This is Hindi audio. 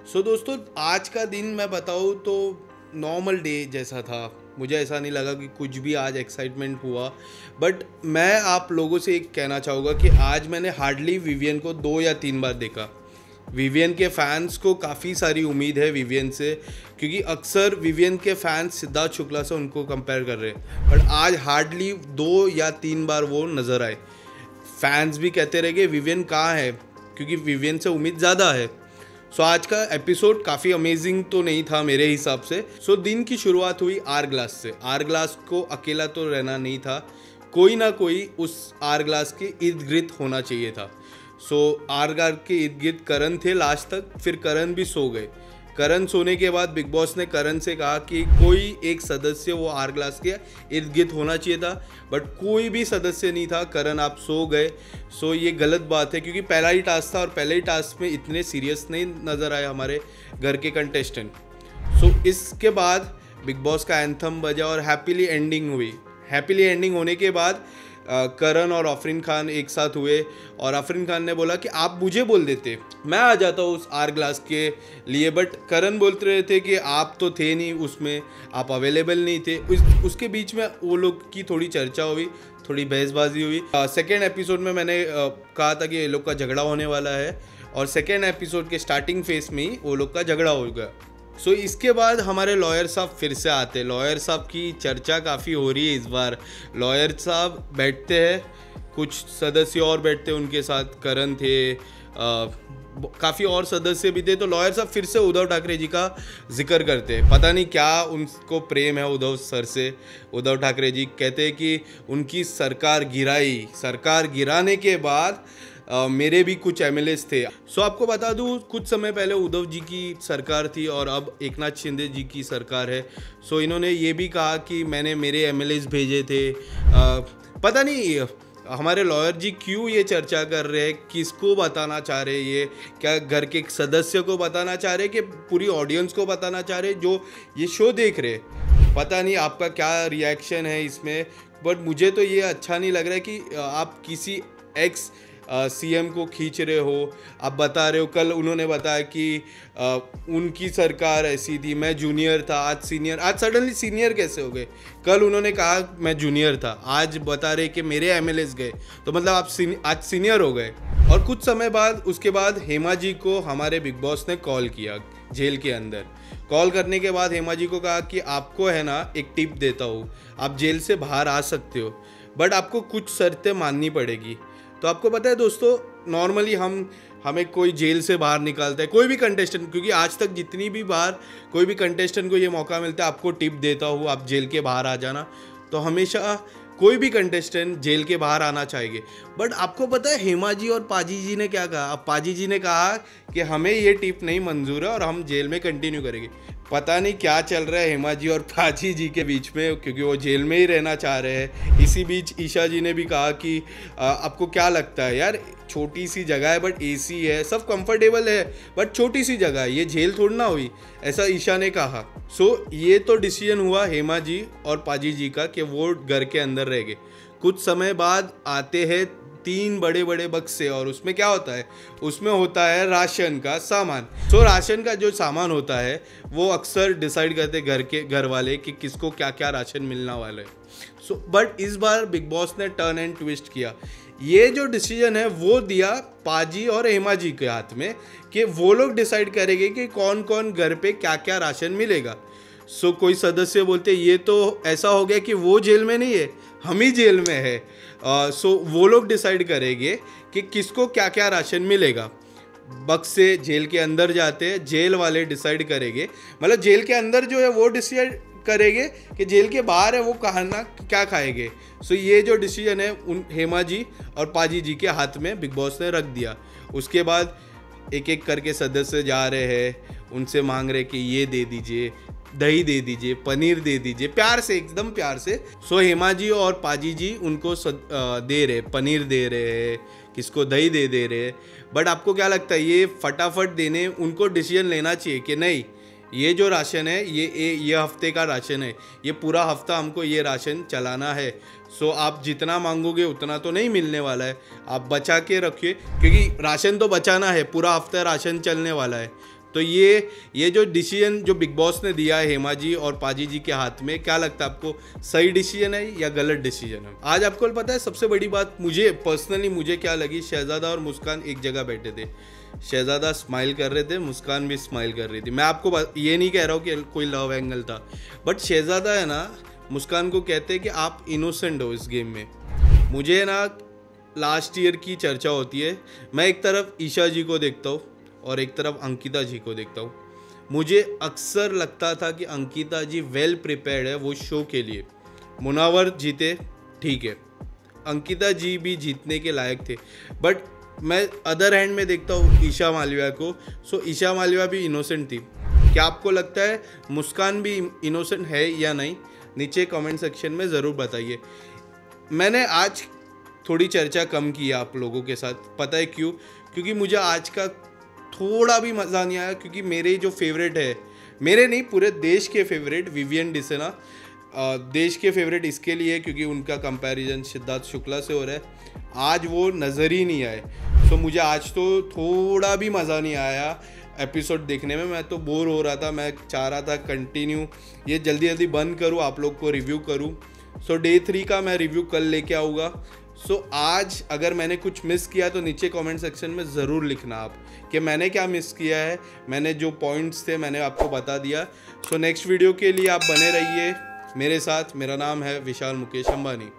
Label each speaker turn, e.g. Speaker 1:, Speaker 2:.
Speaker 1: दोस्तों, आज का दिन मैं बताऊँ तो नॉर्मल डे जैसा था। मुझे ऐसा नहीं लगा कि कुछ भी आज एक्साइटमेंट हुआ। बट मैं आप लोगों से एक कहना चाहूँगा कि आज मैंने हार्डली विवियन को 2 या 3 बार देखा। विवियन के फैंस को काफ़ी सारी उम्मीद है विवियन से, क्योंकि अक्सर विवियन के फैंस सिद्धार्थ शुक्ला से उनको कंपेयर कर रहे हैं। बट आज हार्डली 2 या 3 बार वो नज़र आए। फैंस भी कहते रहे कि विवियन कहाँ है, क्योंकि विवियन से उम्मीद ज़्यादा है। आज का एपिसोड काफ़ी अमेजिंग तो नहीं था मेरे हिसाब से। दिन की शुरुआत हुई आर ग्लास से। आर ग्लास को अकेला तो रहना नहीं था, कोई ना कोई उस आर ग्लास के इर्द गिर्द होना चाहिए था। आर ग्लास के इर्द गिर्द करण थे लास्ट तक, फिर करण भी सो गए। करण सोने के बाद बिग बॉस ने करण से कहा कि कोई एक सदस्य वो आर ग्लास के इर्द गिर्द होना चाहिए था, बट कोई भी सदस्य नहीं था। करण आप सो गए। ये गलत बात है, क्योंकि पहला ही टास्क था और पहले ही टास्क में इतने सीरियस नहीं नज़र आए हमारे घर के कंटेस्टेंट। इसके बाद बिग बॉस का एंथम बजा और हैप्पीली एंडिंग हुई। हैप्पीली एंडिंग होने के बाद करण और आफरीन खान एक साथ हुए और आफरीन खान ने बोला कि आप मुझे बोल देते, मैं आ जाता हूँ उस आर ग्लास के लिए। बट करण बोलते रहे थे कि आप तो थे नहीं उसमें, आप अवेलेबल नहीं थे। उसके बीच में वो लोग की थोड़ी चर्चा हुई, थोड़ी बहसबाजी हुई। सेकेंड एपिसोड में मैंने कहा था कि ये लोग का झगड़ा होने वाला है, और सेकेंड एपिसोड के स्टार्टिंग फेज में ही वो लोग का झगड़ा हो गया। इसके बाद हमारे लॉयर साहब फिर से आते। लॉयर साहब की चर्चा काफ़ी हो रही है इस बार। लॉयर साहब बैठते हैं, कुछ सदस्य और बैठते हैं उनके साथ, करण थे, काफ़ी और सदस्य भी थे। तो लॉयर साहब फिर से उद्धव ठाकरे जी का जिक्र करते हैं। पता नहीं क्या उनको प्रेम है उद्धव सर से। उद्धव ठाकरे जी कहते हैं कि उनकी सरकार गिराई, सरकार गिराने के बाद मेरे भी कुछ एमएलएस थे। आपको बता दूं, कुछ समय पहले उद्धव जी की सरकार थी और अब एकनाथ शिंदे जी की सरकार है। इन्होंने ये भी कहा कि मैंने मेरे एमएलएस भेजे थे। पता नहीं हमारे लॉयर जी क्यों ये चर्चा कर रहे हैं, किसको बताना चाह रहे हैं, ये क्या घर के सदस्य को बताना चाह रहे हैं कि पूरी ऑडियंस को बताना चाह रहे हैं जो ये शो देख रहे हैं। पता नहीं आपका क्या रिएक्शन है इसमें, बट मुझे तो ये अच्छा नहीं लग रहा है कि आप किसी एक्स सीएम को खींच रहे हो। आप बता रहे हो, कल उन्होंने बताया कि उनकी सरकार ऐसी थी, मैं जूनियर था, आज सीनियर। आज सडनली सीनियर कैसे हो गए? कल उन्होंने कहा मैं जूनियर था, आज बता रहे कि मेरे एमएलएस गए, तो मतलब आप आज सीनियर हो गए। और कुछ समय बाद उसके बाद हेमा जी को हमारे बिग बॉस ने कॉल किया जेल के अंदर। कॉल करने के बाद हेमा जी को कहा कि आपको है ना एक टिप देता हूँ, आप जेल से बाहर आ सकते हो, बट आपको कुछ शर्तें माननी पड़ेगी। तो आपको पता है दोस्तों, नॉर्मली हमें कोई जेल से बाहर निकालता है, कोई भी कंटेस्टेंट, क्योंकि आज तक जितनी भी बार कोई भी कंटेस्टेंट को ये मौका मिलता है आपको टिप देता हूँ आप जेल के बाहर आ जाना, तो हमेशा कोई भी कंटेस्टेंट जेल के बाहर आना चाहेंगे। बट आपको पता है हेमा जी और पाजी जी ने क्या कहा? अब पाजी जी ने कहा कि हमें ये टिप नहीं मंजूर है और हम जेल में कंटिन्यू करेंगे। पता नहीं क्या चल रहा है हेमा जी और पाजी जी के बीच में, क्योंकि वो जेल में ही रहना चाह रहे हैं। इसी बीच ईशा जी ने भी कहा कि आपको क्या लगता है यार, छोटी सी जगह है बट एसी है, सब कंफर्टेबल है, बट छोटी सी जगह है, ये जेल थोड़ी ना हुई, ऐसा ईशा ने कहा। ये तो डिसीजन हुआ हेमा जी और पाजी जी का कि वो घर के अंदर रह गए। कुछ समय बाद आते हैं 3 बड़े बड़े बक्से, और उसमें क्या होता है? उसमें होता है राशन का सामान। राशन का जो सामान होता है वो अक्सर डिसाइड करते घर वाले कि किसको क्या क्या राशन मिलना वाला है। बट इस बार बिग बॉस ने टर्न एंड ट्विस्ट किया। ये जो डिसीजन है वो दिया पाजी और हेमा जी के हाथ में, कि वो लोग डिसाइड करेंगे कि कौन कौन घर पे क्या क्या राशन मिलेगा। कोई सदस्य बोलते ये तो ऐसा हो गया कि वो जेल में नहीं है, हम ही जेल में है। वो लोग डिसाइड करेंगे कि किसको क्या क्या राशन मिलेगा। बक्से जेल के अंदर जाते हैं, जेल वाले डिसाइड करेंगे, मतलब जेल के अंदर जो है वो डिसाइड करेंगे कि जेल के बाहर है वो खाना क्या खाएंगे। ये जो डिसीजन है उन हेमा जी और पाजी जी के हाथ में बिग बॉस ने रख दिया। उसके बाद एक एक करके सदस्य जा रहे हैं, उनसे मांग रहे कि ये दे दीजिए, दही दे दीजिए, पनीर दे दीजिए, प्यार से, एकदम प्यार से। हेमा जी और पाजी जी उनको दे रहे, पनीर दे रहे हैं, किसको दही दे रहे हैं। बट आपको क्या लगता है, ये फटाफट देने उनको डिसीजन लेना चाहिए कि नहीं, ये जो राशन है ये हफ्ते का राशन है, ये पूरा हफ्ता हमको ये राशन चलाना है। आप जितना मांगोगे उतना तो नहीं मिलने वाला है, आप बचा के रखिए, क्योंकि राशन तो बचाना है, पूरा हफ्ता राशन चलने वाला है। तो ये जो डिसीजन जो बिग बॉस ने दिया है हेमा जी और पाजी जी के हाथ में, क्या लगता है आपको, सही डिसीजन है या गलत डिसीजन है? आज आपको पता है सबसे बड़ी बात मुझे पर्सनली मुझे क्या लगी, शहजादा और मुस्कान एक जगह बैठे थे, शहजादा स्माइल कर रहे थे, मुस्कान भी स्माइल कर रही थी। मैं आपको ये नहीं कह रहा हूँ कि कोई लव एंगल था, बट शहजादा है ना मुस्कान को कहते हैं कि आप इनोसेंट हो इस गेम में। मुझे ना लास्ट ईयर की चर्चा होती है, मैं एक तरफ ईशा जी को देखता हूँ और एक तरफ अंकिता जी को देखता हूँ। मुझे अक्सर लगता था कि अंकिता जी वेल प्रिपेयर्ड है वो शो के लिए। मुनावर जीते, ठीक है, अंकिता जी भी जीतने के लायक थे, बट मैं अदर हैंड में देखता हूँ ईशा मालविया को। सो ईशा मालविया भी इनोसेंट थी। क्या आपको लगता है मुस्कान भी इनोसेंट है या नहीं? नीचे कमेंट सेक्शन में ज़रूर बताइए। मैंने आज थोड़ी चर्चा कम की है आप लोगों के साथ, पता है क्यों? क्योंकि मुझे आज का थोड़ा भी मज़ा नहीं आया, क्योंकि मेरे जो फेवरेट है, मेरे नहीं पूरे देश के फेवरेट विवियन डिसेना, देश के फेवरेट इसके लिए क्योंकि उनका कंपैरिजन सिद्धार्थ शुक्ला से हो रहा है, आज वो नज़र ही नहीं आए। सो मुझे आज तो थोड़ा भी मज़ा नहीं आया एपिसोड देखने में। मैं तो बोर हो रहा था, मैं चाह रहा था कंटिन्यू ये जल्दी जल्दी बंद करूँ, आप लोग को रिव्यू करूँ। सो डे 3 का मैं रिव्यू कल लेके आऊँगा। सो आज अगर मैंने कुछ मिस किया तो नीचे कमेंट सेक्शन में ज़रूर लिखना आप कि मैंने क्या मिस किया है। मैंने जो पॉइंट्स थे मैंने आपको बता दिया। सो नेक्स्ट वीडियो के लिए आप बने रहिए मेरे साथ। मेरा नाम है विशाल मुकेश अंबानी।